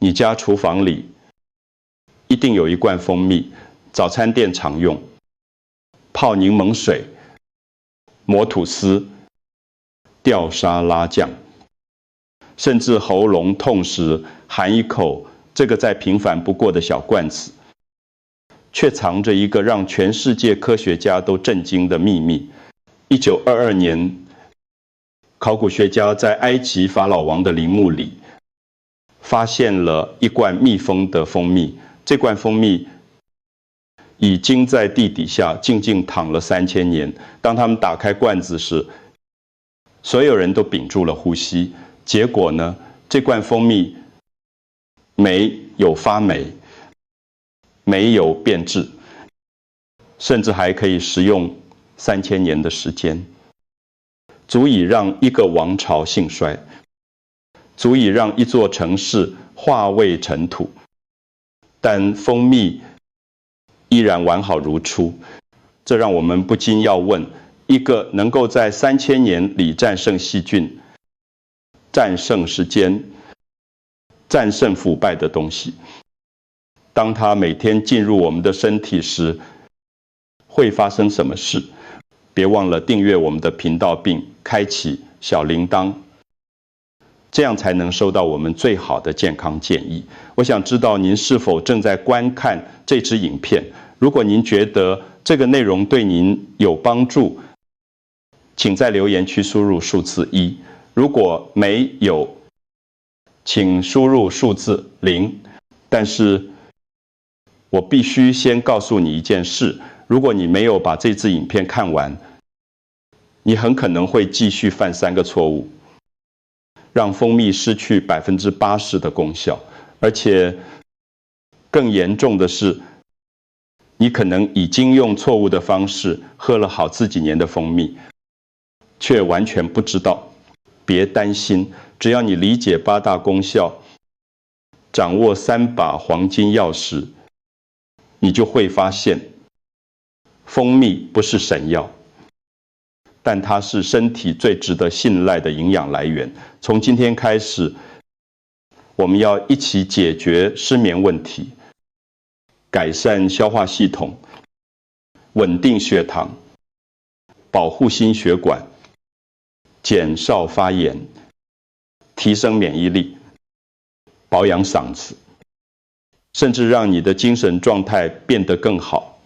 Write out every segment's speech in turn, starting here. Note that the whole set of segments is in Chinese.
你家厨房里一定有一罐蜂蜜，早餐店常用，泡柠檬水、磨吐司、吊沙拉酱，甚至喉咙痛时含一口这个再平凡不过的小罐子，却藏着一个让全世界科学家都震惊的秘密。1922年，考古学家在埃及法老王的陵墓里发现了一罐密封的蜂蜜，这罐蜂蜜已经在地底下静静躺了3000年。当他们打开罐子时，所有人都屏住了呼吸。结果呢，这罐蜂蜜没有发霉，没有变质，甚至还可以食用3000年的时间，足以让一个王朝兴衰，足以让一座城市化为尘土。但蜂蜜依然完好如初，这让我们不禁要问：一个能够在3000年里战胜细菌、战胜时间、战胜腐败的东西，当它每天进入我们的身体时，会发生什么事？别忘了订阅我们的频道并开启小铃铛，这样才能收到我们最好的健康建议。我想知道您是否正在观看这支影片。如果您觉得这个内容对您有帮助，请在留言区输入数字1。如果没有，请输入数字0。但是我必须先告诉你一件事：如果你没有把这支影片看完，你很可能会继续犯3个错误，让蜂蜜失去80%的功效。而且更严重的是，你可能已经用错误的方式喝了好自几年的蜂蜜，却完全不知道。别担心，只要你理解8大功效，掌握3把黄金钥匙，你就会发现，蜂蜜不是神药，但它是身体最值得信赖的营养来源。从今天开始，我们要一起解决失眠问题，改善消化系统，稳定血糖，保护心血管，减少发炎，提升免疫力，保养嗓子，甚至让你的精神状态变得更好。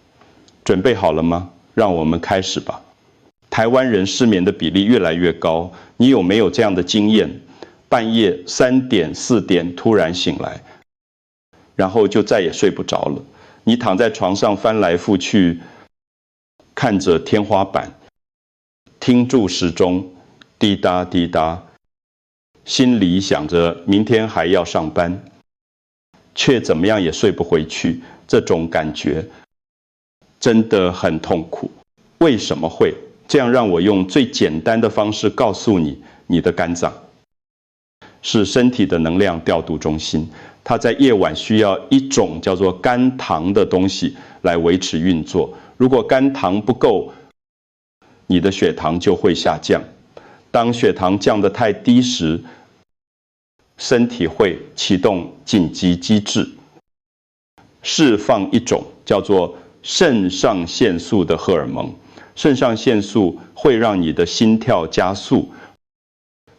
准备好了吗？让我们开始吧。台湾人失眠的比例越来越高，你有没有这样的经验？半夜3点、4点突然醒来，然后就再也睡不着了。你躺在床上翻来覆去，看着天花板，听住时钟滴答滴答，心里想着明天还要上班，却怎么样也睡不回去。这种感觉真的很痛苦。为什么会这样？让我用最简单的方式告诉你，你的肝脏是身体的能量调度中心，它在夜晚需要一种叫做肝糖的东西来维持运作。如果肝糖不够，你的血糖就会下降。当血糖降得太低时，身体会启动紧急机制，释放一种叫做肾上腺素的荷尔蒙。肾上腺素会让你的心跳加速，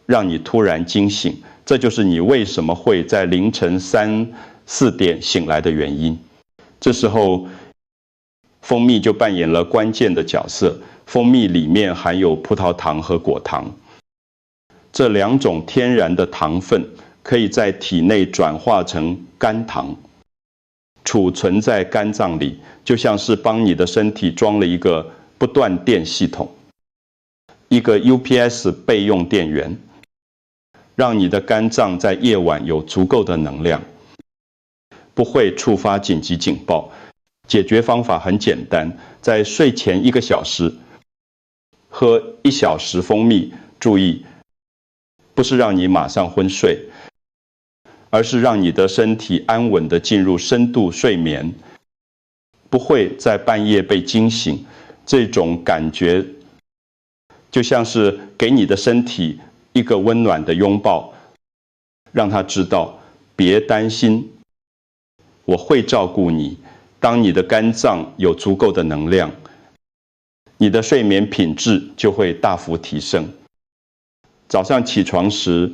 让你突然惊醒。这就是你为什么会在凌晨3、4点醒来的原因。这时候，蜂蜜就扮演了关键的角色。蜂蜜里面含有葡萄糖和果糖，这2种天然的糖分可以在体内转化成肝糖，储存在肝脏里，就像是帮你的身体装了一个不断电系统，一个 UPS 备用电源，让你的肝脏在夜晚有足够的能量，不会触发紧急警报。解决方法很简单，在睡前1个小时喝1小时蜂蜜。注意，不是让你马上昏睡，而是让你的身体安稳地进入深度睡眠，不会在半夜被惊醒。这种感觉就像是给你的身体一个温暖的拥抱，让它知道别担心，我会照顾你。当你的肝脏有足够的能量，你的睡眠品质就会大幅提升。早上起床时，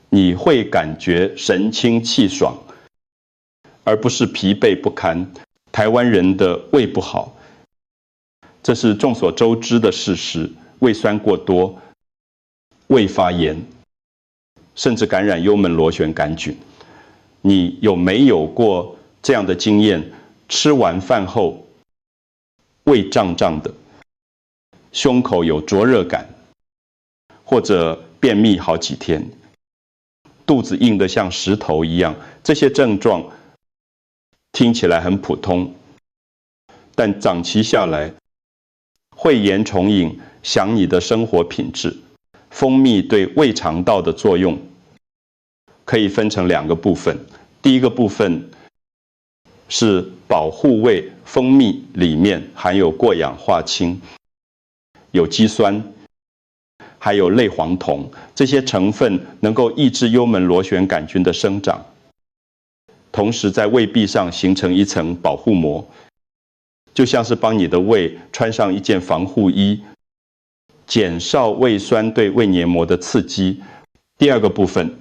你会感觉神清气爽，而不是疲惫不堪。台湾人的胃不好，这是众所周知的事实。胃酸过多，胃发炎，甚至感染幽门螺旋杆菌。你有没有过这样的经验？吃完饭后，胃胀胀的，胸口有灼热感，或者便秘好几天，肚子硬得像石头一样。这些症状听起来很普通，但长期下来，会盐重饮想你的生活品质。蜂蜜对胃肠道的作用可以分成2个部分。第一个部分是保护胃，蜂蜜里面含有过氧化氢、有机酸，还有类黄酮，这些成分能够抑制幽门螺旋杆菌的生长，同时在胃壁上形成一层保护膜，就像是帮你的胃穿上一件防护衣，减少胃酸对胃黏膜的刺激。第2个部分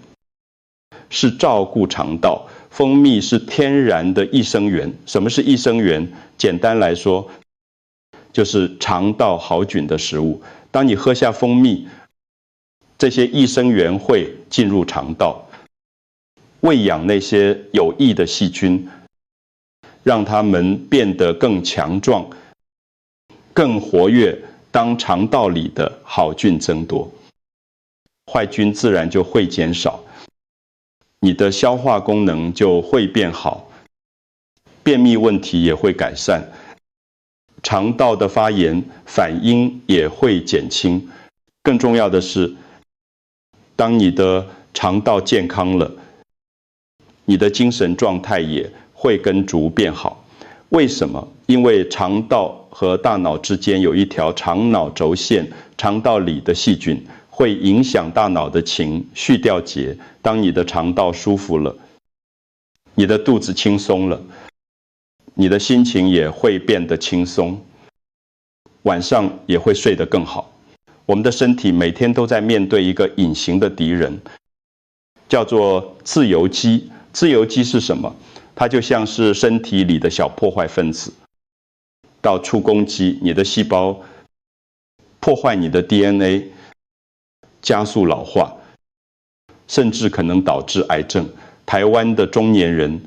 是照顾肠道，蜂蜜是天然的益生元。什么是益生元？简单来说，就是肠道好菌的食物。当你喝下蜂蜜，这些益生元会进入肠道，喂养那些有益的细菌，让它们变得更强壮、更活跃。当肠道里的好菌增多，坏菌自然就会减少，你的消化功能就会变好，便秘问题也会改善，肠道的发炎反应也会减轻。更重要的是，当你的肠道健康了，你的精神状态也会跟逐变好。为什么？因为肠道和大脑之间有一条肠脑轴线，肠道里的细菌会影响大脑的情绪调节。当你的肠道舒服了，你的肚子轻松了，你的心情也会变得轻松，晚上也会睡得更好。我们的身体每天都在面对一个隐形的敌人，叫做自由基。自由基是什么？它就像是身体里的小破坏分子，到处攻击你的细胞，破坏你的 DNA， 加速老化，甚至可能导致癌症。台湾的中年人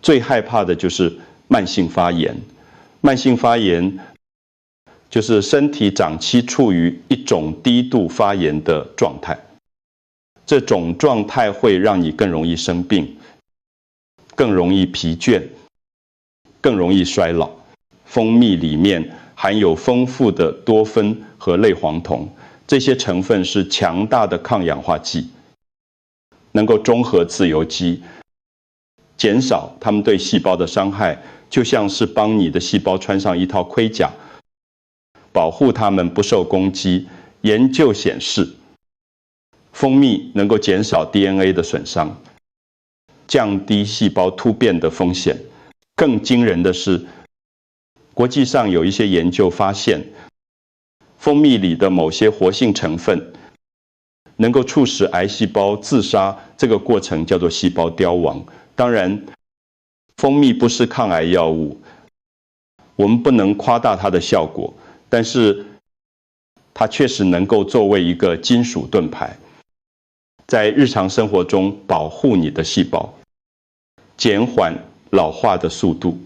最害怕的就是慢性发炎。慢性发炎就是身体长期处于一种低度发炎的状态，这种状态会让你更容易生病，更容易疲倦，更容易衰老。蜂蜜里面含有丰富的多酚和类黄酮，这些成分是强大的抗氧化剂，能够中和自由基，减少它们对细胞的伤害，就像是帮你的细胞穿上一套盔甲，保护它们不受攻击。研究显示，蜂蜜能够减少 DNA 的损伤，降低细胞突变的风险。更惊人的是，国际上有一些研究发现，蜂蜜里的某些活性成分能够促使癌细胞自杀，这个过程叫做细胞凋亡。当然，蜂蜜不是抗癌药物，我们不能夸大它的效果，但是它确实能够作为一个金属盾牌，在日常生活中保护你的细胞，减缓老化的速度，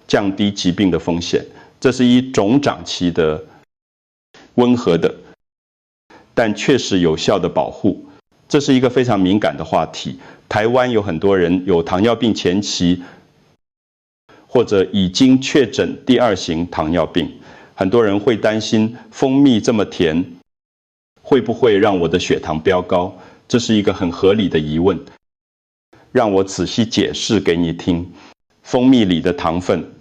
降低疾病的风险。这是一种长期的温和的但确实有效的保护。这是一个非常敏感的话题。台湾有很多人有糖尿病前期，或者已经确诊第2型糖尿病。很多人会担心蜂蜜这么甜，会不会让我的血糖飙高？这是一个很合理的疑问。让我仔细解释给你听。蜂蜜里的糖分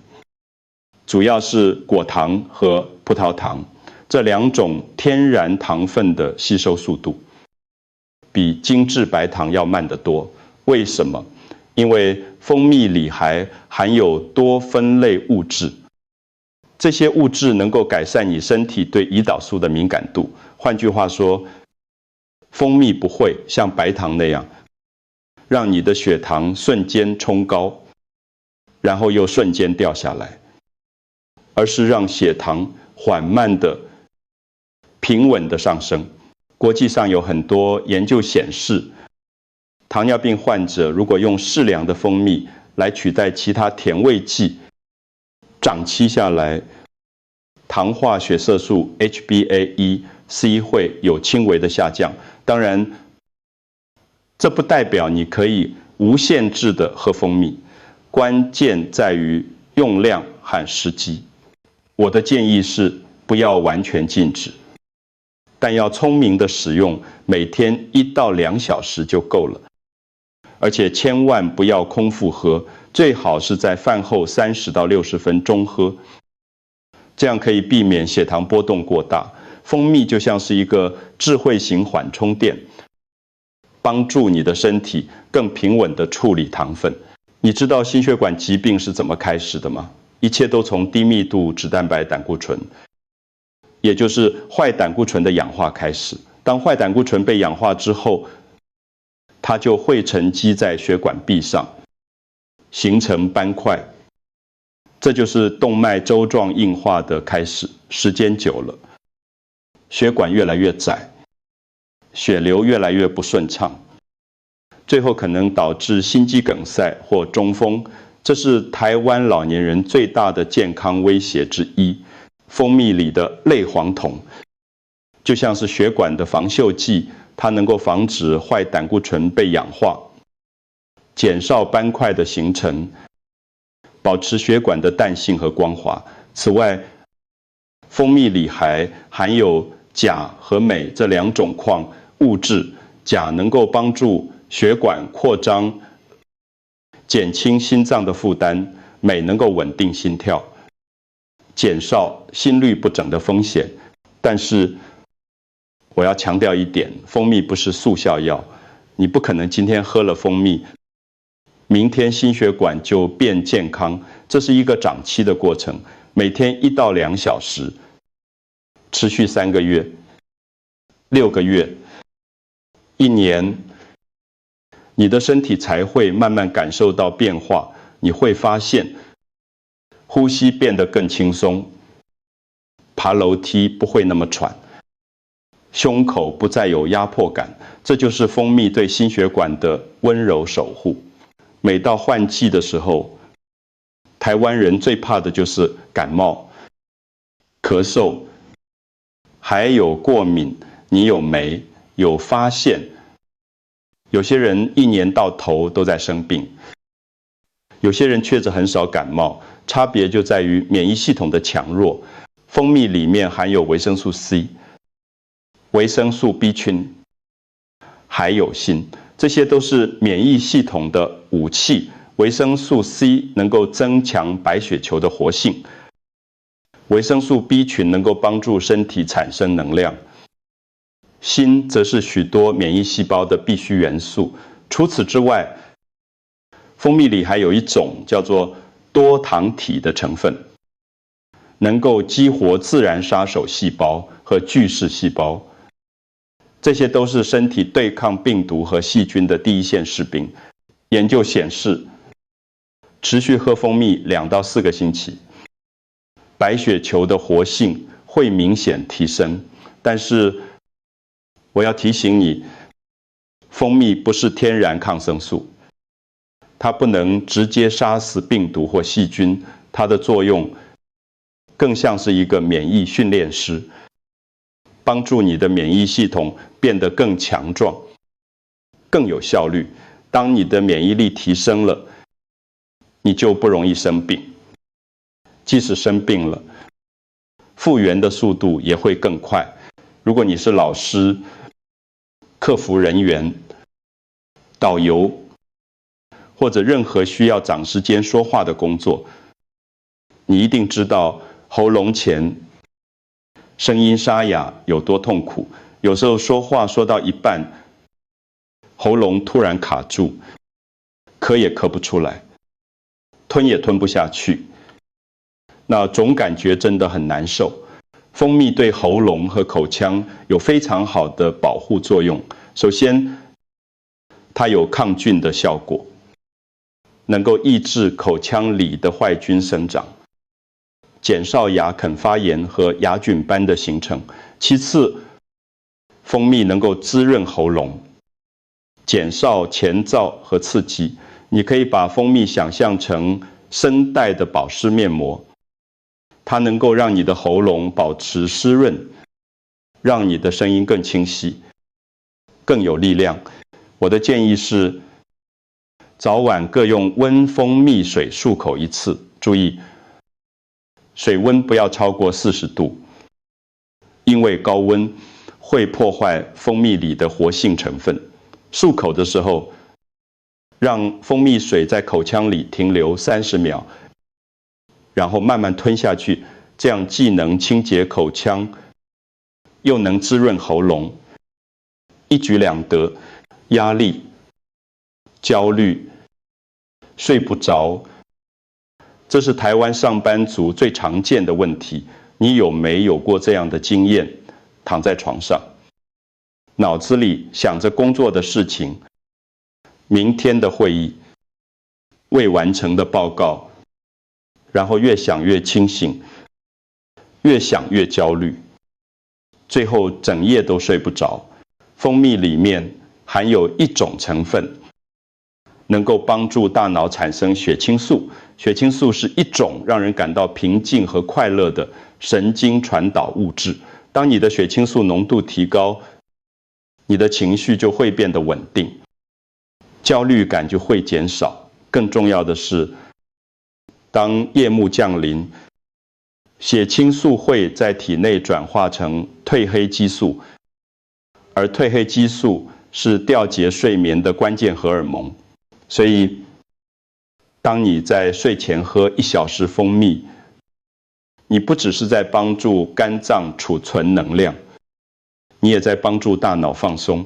主要是果糖和葡萄糖，这2种天然糖分的吸收速度比精制白糖要慢得多。为什么？因为蜂蜜里还含有多酚类物质，这些物质能够改善你身体对胰岛素的敏感度。换句话说，蜂蜜不会像白糖那样让你的血糖瞬间冲高，然后又瞬间掉下来，而是让血糖缓慢的、平稳的上升。国际上有很多研究显示，糖尿病患者如果用适量的蜂蜜来取代其他甜味剂，长期下来，糖化血色素 HbA1c 会有轻微的下降。当然，这不代表你可以无限制的喝蜂蜜，关键在于用量和时机。我的建议是不要完全禁止，但要聪明的使用，每天1到2小时就够了。而且千万不要空腹喝，最好是在饭后30到60分钟喝，这样可以避免血糖波动过大。蜂蜜就像是一个智慧型缓冲垫，帮助你的身体更平稳地处理糖分。你知道心血管疾病是怎么开始的吗？一切都从低密度脂蛋白胆固醇，也就是坏胆固醇的氧化开始。当坏胆固醇被氧化之后，它就会沉积在血管壁上，形成斑块。这就是动脉粥状硬化的开始。时间久了，血管越来越窄，血流越来越不顺畅，最后可能导致心肌梗塞或中风。这是台湾老年人最大的健康威胁之一。蜂蜜里的类黄酮就像是血管的防锈剂，它能够防止坏胆固醇被氧化，减少斑块的形成，保持血管的弹性和光滑。此外，蜂蜜里还含有钾和镁这2种矿物质。钾能够帮助血管扩张，减轻心脏的负担；镁能够稳定心跳，减少心律不整的风险。但是我要强调一点，蜂蜜不是速效药，你不可能今天喝了蜂蜜，明天心血管就变健康。这是一个长期的过程，每天1到2小时，持续3个月、6个月、1年，你的身体才会慢慢感受到变化。你会发现，呼吸变得更轻松，爬楼梯不会那么喘，胸口不再有压迫感。这就是蜂蜜对心血管的温柔守护。每到换季的时候，台湾人最怕的就是感冒、咳嗽，还有过敏。你有没有发现，有些人1年到头都在生病，有些人却很少感冒，差别就在于免疫系统的强弱。蜂蜜里面含有维生素 C、维生素 B 群，还有锌，这些都是免疫系统的武器。维生素 C 能够增强白血球的活性，维生素 B 群能够帮助身体产生能量，锌则是许多免疫细胞的必需元素。除此之外，蜂蜜里还有一种叫做多糖体的成分，能够激活自然杀手细胞和巨噬细胞，这些都是身体对抗病毒和细菌的第一线士兵。研究显示，持续喝蜂蜜2到4个星期，白血球的活性会明显提升。但是我要提醒你，蜂蜜不是天然抗生素，它不能直接杀死病毒或细菌，它的作用更像是一个免疫训练师，帮助你的免疫系统变得更强壮、更有效率。当你的免疫力提升了，你就不容易生病。即使生病了，复原的速度也会更快。如果你是老师、客服人员、导游，或者任何需要长时间说话的工作，你一定知道喉咙前声音沙哑有多痛苦。有时候说话说到一半，喉咙突然卡住，咳也咳不出来，吞也吞不下去，那总感觉真的很难受。蜂蜜对喉咙和口腔有非常好的保护作用。首先，它有抗菌的效果，能够抑制口腔里的坏菌生长，减少牙啃发炎和牙菌斑的形成。其次，蜂蜜能够滋润喉咙，减少前燥和刺激。你可以把蜂蜜想象成声带的保湿面膜，它能够让你的喉咙保持湿润，让你的声音更清晰，更有力量。我的建议是，早晚各用温蜂蜜水漱口1次。注意，水温不要超过40度，因为高温会破坏蜂蜜里的活性成分。漱口的时候，让蜂蜜水在口腔里停留30秒，然后慢慢吞下去，这样既能清洁口腔，又能滋润喉咙，一举两得。压力、焦虑、睡不着，这是台湾上班族最常见的问题。你有没有过这样的经验？躺在床上，脑子里想着工作的事情，明天的会议，未完成的报告，然后越想越清醒，越想越焦虑，最后整夜都睡不着。蜂蜜里面含有一种成分，能够帮助大脑产生血清素。血清素是一种让人感到平静和快乐的神经传导物质。当你的血清素浓度提高，你的情绪就会变得稳定，焦虑感就会减少。更重要的是，当夜幕降临，血清素会在体内转化成褪黑激素，而褪黑激素是调节睡眠的关键荷尔蒙。所以，当你在睡前喝1小时蜂蜜，你不只是在帮助肝脏储存能量，你也在帮助大脑放松，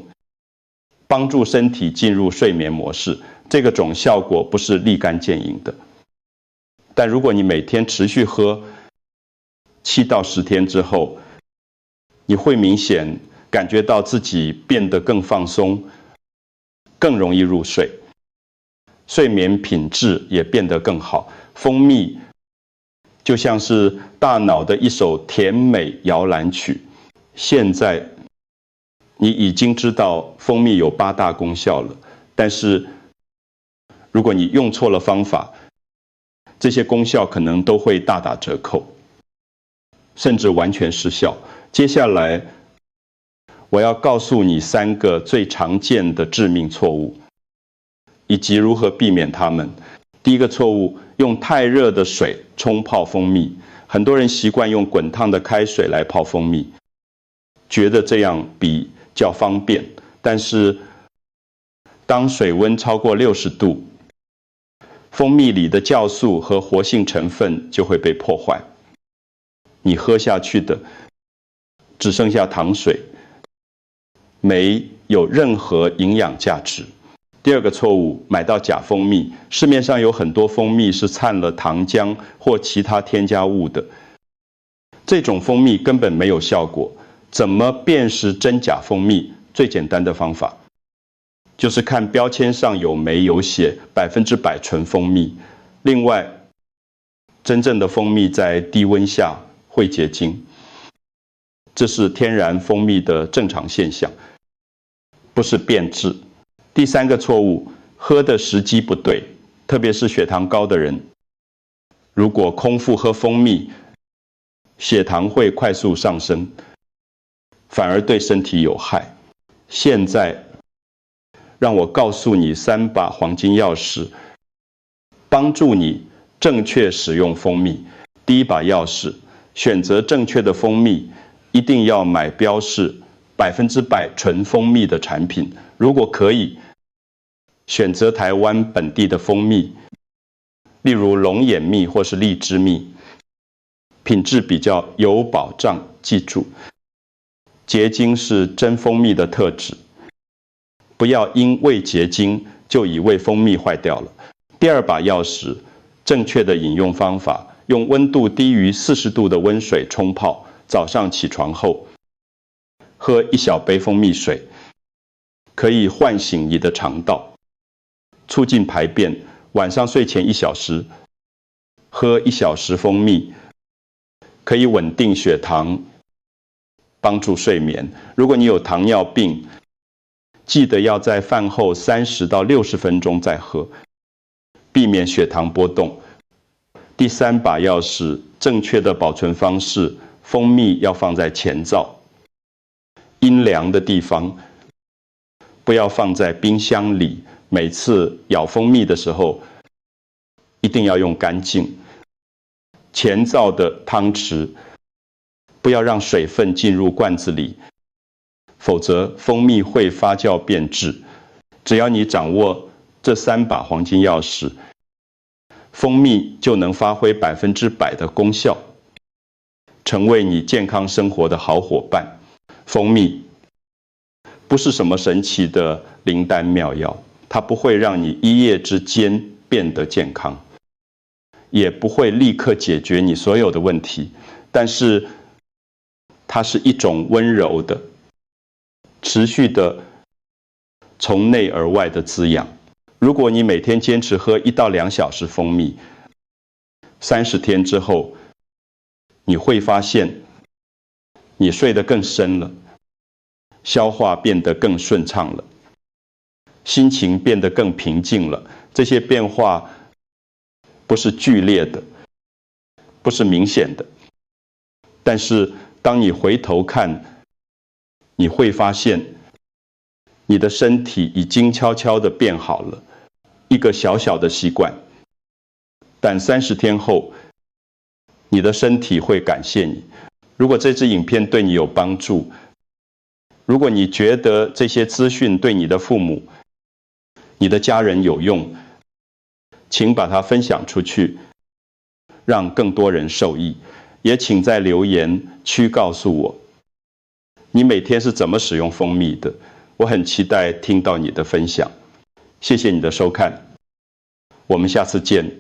帮助身体进入睡眠模式。这个种效果不是立竿见影的，但如果你每天持续喝7到10天之后，你会明显感觉到自己变得更放松，更容易入睡，睡眠品质也变得更好。蜂蜜就像是大脑的一首甜美摇篮曲。现在你已经知道蜂蜜有8大功效了，但是如果你用错了方法，这些功效可能都会大打折扣，甚至完全失效。接下来我要告诉你3个最常见的致命错误，以及如何避免它们。第一个错误，用太热的水冲泡蜂蜜。很多人习惯用滚烫的开水来泡蜂蜜，觉得这样比较方便。但是，当水温超过60度，蜂蜜里的酵素和活性成分就会被破坏，你喝下去的只剩下糖水，没有任何营养价值。第二个错误，买到假蜂蜜。市面上有很多蜂蜜是掺了糖浆或其他添加物的，这种蜂蜜根本没有效果。怎么辨识真假蜂蜜？最简单的方法就是看标签上有没有写100%纯蜂蜜。另外，真正的蜂蜜在低温下会结晶，这是天然蜂蜜的正常现象，不是变质。第3个错误，喝的时机不对，特别是血糖高的人，如果空腹喝蜂蜜，血糖会快速上升，反而对身体有害。现在，让我告诉你3把黄金钥匙，帮助你正确使用蜂蜜。第一把钥匙，选择正确的蜂蜜，一定要买标示100%纯蜂蜜的产品。如果可以，选择台湾本地的蜂蜜，例如龙眼蜜或是荔枝蜜，品质比较有保障。记住，结晶是真蜂蜜的特质，不要因未结晶就以为蜂蜜坏掉了。第二把钥匙，正确的饮用方法，用温度低于40度的温水冲泡，早上起床后喝1小杯蜂蜜水，可以唤醒你的肠道，促进排便。晚上睡前1小时喝1小时蜂蜜，可以稳定血糖，帮助睡眠。如果你有糖尿病，记得要在饭后30到60分钟再喝，避免血糖波动。第三把钥匙，正确的保存方式，蜂蜜要放在前灶，阴凉的地方，不要放在冰箱里。每次舀蜂蜜的时候，一定要用干净。前灶的汤匙，不要让水分进入罐子里，否则蜂蜜会发酵变质。只要你掌握这3把黄金钥匙，蜂蜜就能发挥100%的功效，成为你健康生活的好伙伴。蜂蜜不是什么神奇的灵丹妙药，它不会让你一夜之间变得健康，也不会立刻解决你所有的问题，但是它是一种温柔的、持续的、从内而外的滋养。如果你每天坚持喝1到2小时蜂蜜，30天之后，你会发现你睡得更深了，消化变得更顺畅了，心情变得更平静了。这些变化不是剧烈的，不是明显的，但是当你回头看，你会发现你的身体已经悄悄地变好了。一个小小的习惯，但30天后，你的身体会感谢你。如果这支影片对你有帮助，如果你觉得这些资讯对你的父母、你的家人有用，请把它分享出去，让更多人受益。也请在留言区告诉我，你每天是怎么使用蜂蜜的。我很期待听到你的分享。谢谢你的收看，我们下次见。